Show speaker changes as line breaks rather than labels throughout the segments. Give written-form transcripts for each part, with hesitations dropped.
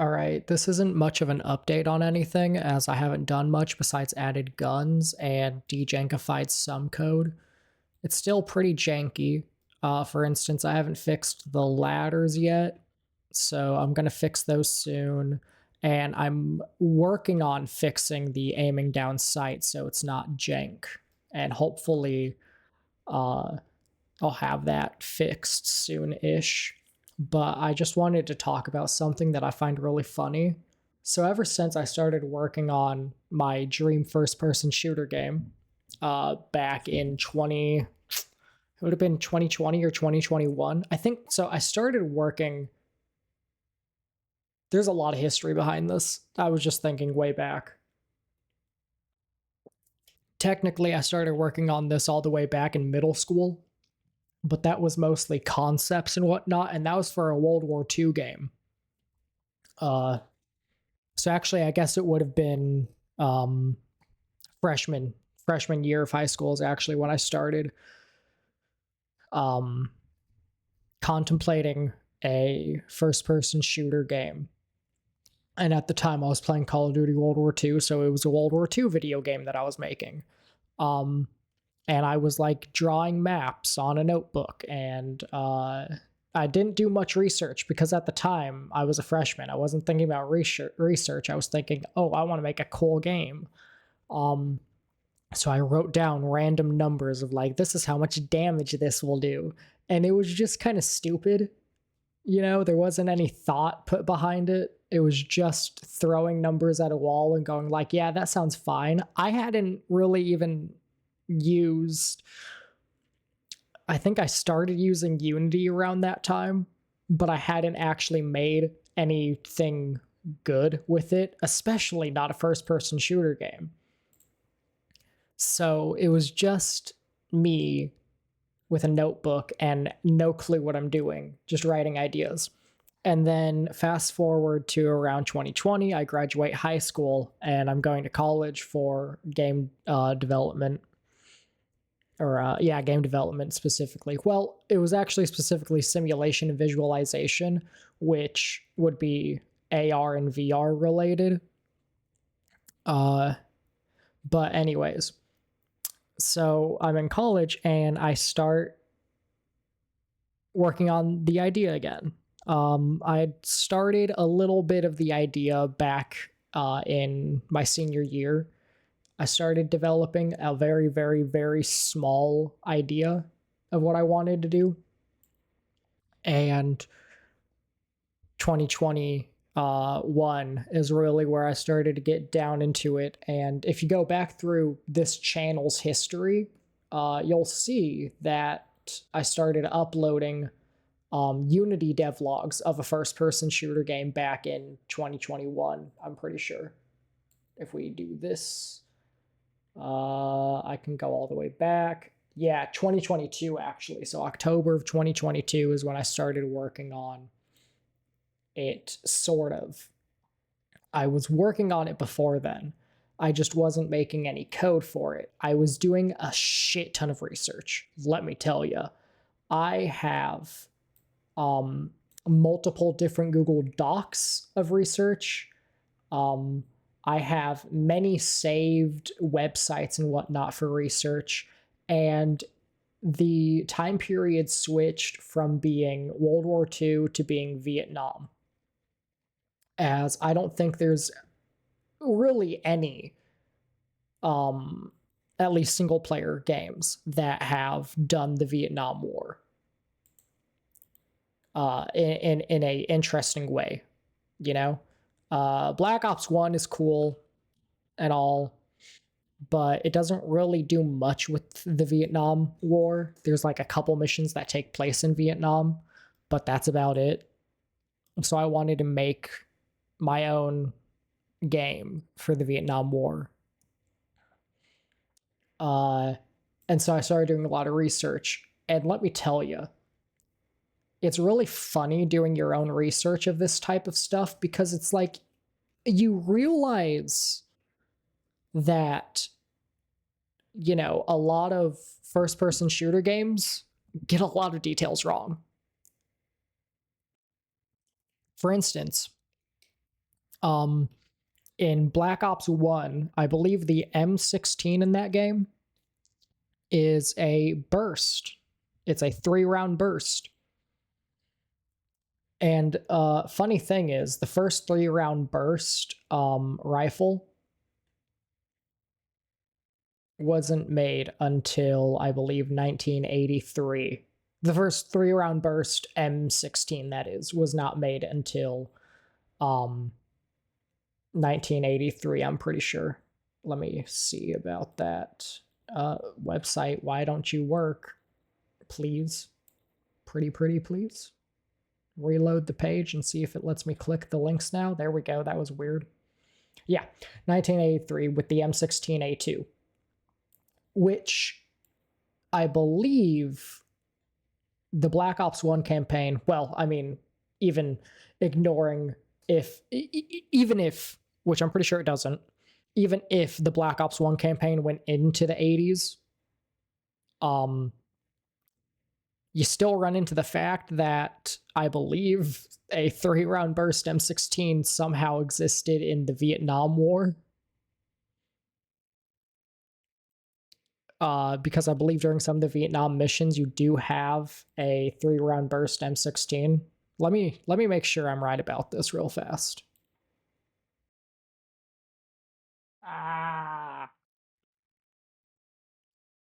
Alright, this isn't much of an update on anything, as I haven't done much besides added guns and dejankified some code. It's still pretty janky. For instance, I haven't fixed the ladders yet, so I'm gonna fix those soon. And I'm working on fixing the aiming down sight so it's not jank. And hopefully, uh, I'll have that fixed soon-ish. But I just wanted to talk about something that I find really funny. So ever since I started working on my dream first-person shooter game, back in 20, it would have been 2020 or 2021. I think so. I started working. There's a lot of history behind this. I was just thinking way back. Technically, I started working on this all the way back in middle school, but that was mostly concepts and whatnot, and that was for a World War II game. Uh, so actually, I guess it would have been freshman year of high school is actually when I started um, contemplating a first-person shooter game. And at the time, I was playing Call of Duty World War II, so it was a World War II video game that I was making. Um, and I was like drawing maps on a notebook, and I didn't do much research because at the time I was a freshman. I wasn't thinking about research. I was thinking, oh, I want to make a cool game. So I wrote down random numbers of like, this is how much damage this will do. And it was just kind of stupid. You know, there wasn't any thought put behind it. It was just throwing numbers at a wall and going like, yeah, that sounds fine. I hadn't really even used, I think I started using Unity around that time, but I hadn't actually made anything good with it, especially not a first-person shooter game. So it was just me with a notebook and no clue what I'm doing, just writing ideas. And then fast forward to around 2020, I graduate high school and I'm going to college for game development. Or, yeah, game development specifically. Well, it was actually specifically simulation and visualization, which would be AR and VR related. But anyways, so I'm in college and I start working on the idea again. I started a little bit of the idea back in my senior year. I started developing a very, very, very small idea of what I wanted to do. And 2021 is really where I started to get down into it. And if you go back through this channel's history, you'll see that I started uploading Unity devlogs of a first-person shooter game back in 2021, I'm pretty sure. If we do this, I can go all the way back. Yeah, 2022, actually. So October of 2022 is when I started working on it, sort of. I was working on it before then. I just wasn't making any code for it. I was doing a shit ton of research, let me tell you. I have multiple different Google Docs of research. I have many saved websites and whatnot for research, and the time period switched from being World War II to being Vietnam, as I don't think there's really any, at least single player games that have done the Vietnam War in a interesting way, you know. Black Ops 1 is cool and all, but it doesn't really do much with the Vietnam War. There's like a couple missions that take place in Vietnam, but that's about it. So I wanted to make my own game for the Vietnam War. And so I started doing a lot of research. And let me tell you, it's really funny doing your own research of this type of stuff, because it's like you realize that, you know, a lot of first-person shooter games get a lot of details wrong. For instance, In Black Ops 1, I believe the M16 in that game is a burst. It's a 3-round burst. And funny thing is, the first 3-round burst rifle wasn't made until, I believe, 1983. The first 3-round burst M16, that is, was not made until 1983, I'm pretty sure. Let me see about that. Website, why don't you work? Please. Pretty please. Reload the page and see if it lets me click the links now. There we go. That was weird. Yeah, 1983 with the M16A2, which I believe the Black Ops 1 campaign, well, I mean, even ignoring even if, which I'm pretty sure it doesn't, even if the Black Ops 1 campaign went into the 80s, you still run into the fact that I believe a 3-round burst M16 somehow existed in the Vietnam War. Because I believe during some of the Vietnam missions, you do have a 3-round burst M16. Let me make sure I'm right about this real fast.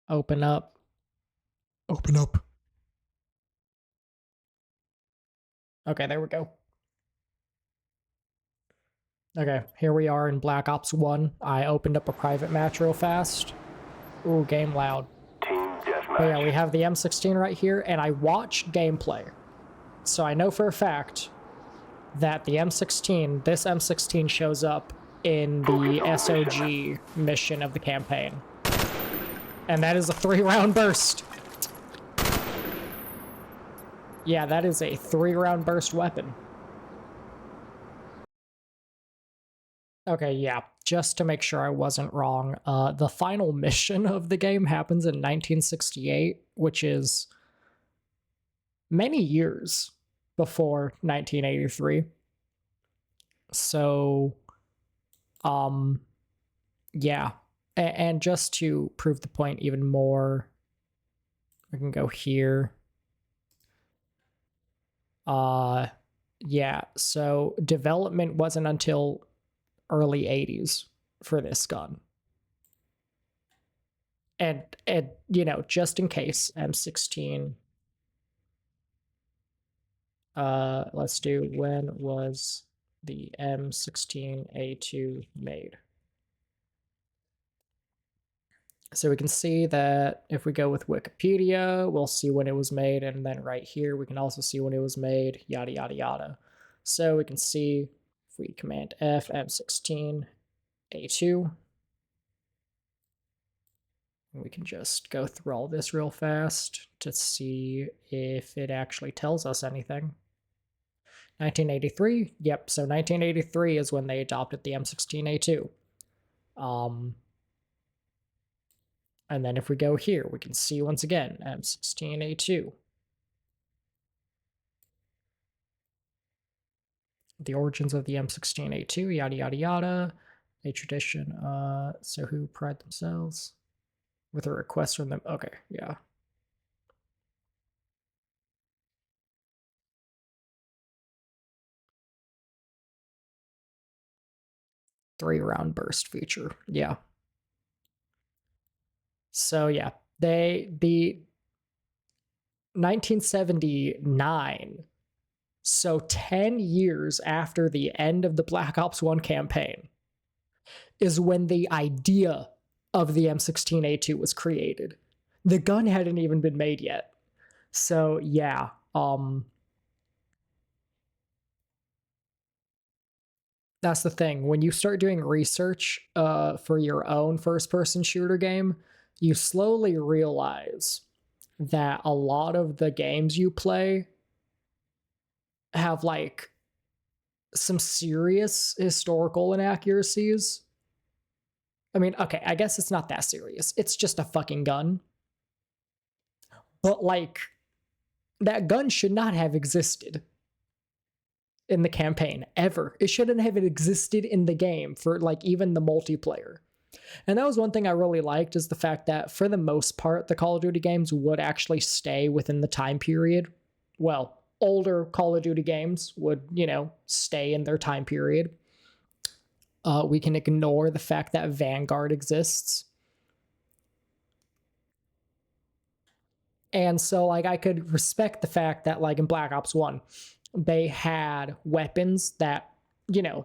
Open up. Open up. Okay, there we go. Okay, here we are in Black Ops 1. I opened up a private match real fast. Ooh, game loud.
Team deathmatch.
But yeah, we have the M16 right here, and I watched gameplay. So I know for a fact that the M16, this M16 shows up in the SOG mission of the campaign. And that is a 3-round burst. Yeah, that is a 3-round burst weapon. Okay, yeah, just to make sure I wasn't wrong, the final mission of the game happens in 1968, which is many years before 1983. So, yeah. And just to prove the point even more, we can go here. Yeah, so development wasn't until early 80s for this gun. And you know, just in case, M16. Let's do, when was the M16A2 made? So we can see that if we go with Wikipedia, we'll see when it was made, and then right here we can also see when it was made, yada yada yada. So we can see if we Command F M16A2, we can just go through all this real fast to see if it actually tells us anything. 1983, yep, so 1983 is when they adopted the M16A2. And then if we go here, we can see once again, M16A2. The origins of the M16A2, yada, yada, yada. A tradition, so who pride themselves with a request from them. Okay, yeah. Three-round burst feature, yeah. So yeah, the 1979, so 10 years after the end of the Black Ops 1 campaign, is when the idea of the M16A2 was created. The gun hadn't even been made yet. So yeah, that's the thing. When you start doing research for your own first-person shooter game, you slowly realize that a lot of the games you play have like some serious historical inaccuracies. I mean, okay, I guess it's not that serious. It's just a fucking gun. But like, that gun should not have existed. in the campaign ever. It shouldn't have existed in the game for like even the multiplayer. And that was one thing I really liked, is the fact that for the most part, the Call of Duty games would actually stay within the time period. Well, older Call of Duty games would, stay in their time period. We can ignore the fact that Vanguard exists. And so, like, I could respect the fact that, like, in Black Ops 1, they had weapons that,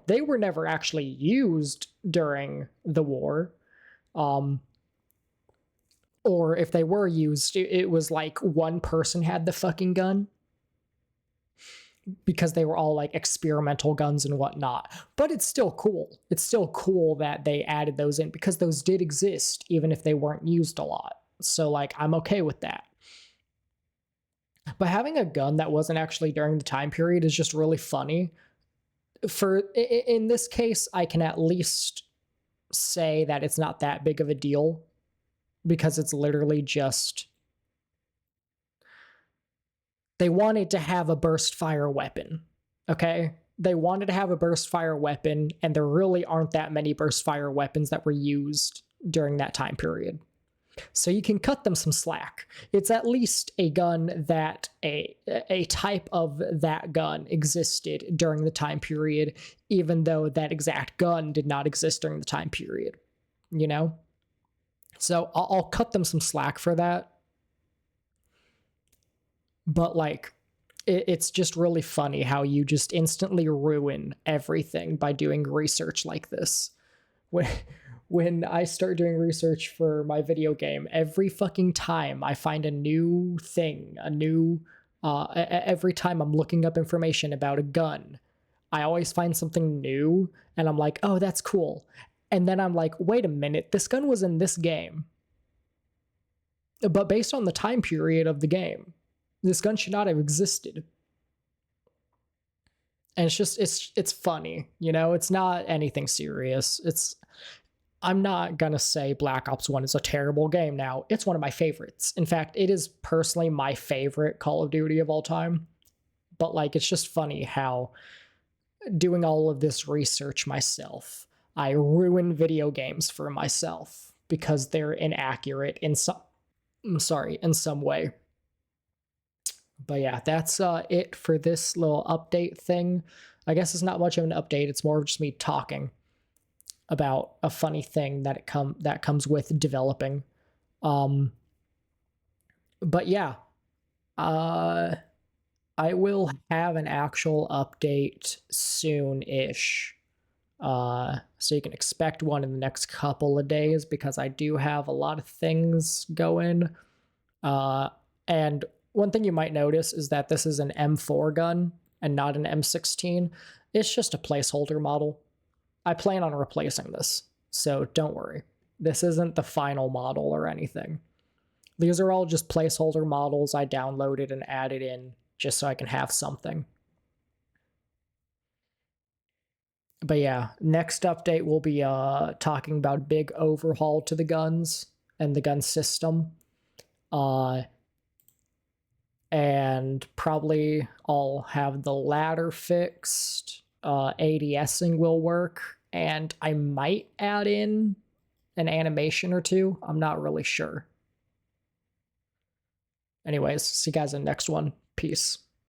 they were never actually used during the war. Or if they were used, it was like one person had the fucking gun, because they were all like experimental guns and whatnot. But it's still cool. It's still cool that they added those in, because those did exist even if they weren't used a lot. So like, I'm okay with that. But having a gun that wasn't actually during the time period is just really funny. In this case, I can at least say that it's not that big of a deal, because it's literally just they wanted to have a burst fire weapon. Okay? They wanted to have a burst fire weapon, and there really aren't that many burst fire weapons that were used during that time period. So you can cut them some slack. It's at least a gun that a type of that gun existed during the time period, even though that exact gun did not exist during the time period, So I'll cut them some slack for that. But like, it's just really funny how you just instantly ruin everything by doing research like this. When I start doing research for my video game, every fucking time I find a new thing, every time I'm looking up information about a gun, I always find something new, and I'm like, oh, that's cool. And then I'm like, wait a minute, this gun was in this game, but based on the time period of the game, this gun should not have existed. And it's funny, it's not anything serious. I'm not gonna say Black Ops 1 is a terrible game now. It's one of my favorites. In fact, it is personally my favorite Call of Duty of all time. But like, it's just funny how doing all of this research myself, I ruin video games for myself because they're inaccurate in some way. But yeah, that's it for this little update thing. I guess it's not much of an update. It's more of just me talking about a funny thing that comes with developing. But yeah, I will have an actual update soon-ish. So you can expect one in the next couple of days, because I do have a lot of things going. And one thing you might notice is that this is an M4 gun and not an M16. It's just a placeholder model. I plan on replacing this, so don't worry. This isn't the final model or anything. These are all just placeholder models I downloaded and added in just so I can have something. But yeah, next update we'll be talking about a big overhaul to the guns and the gun system. And probably I'll have the ladder fixed. ADSing will work, and I might add in an animation or two. I'm not really sure. Anyways, see you guys in the next one. Peace.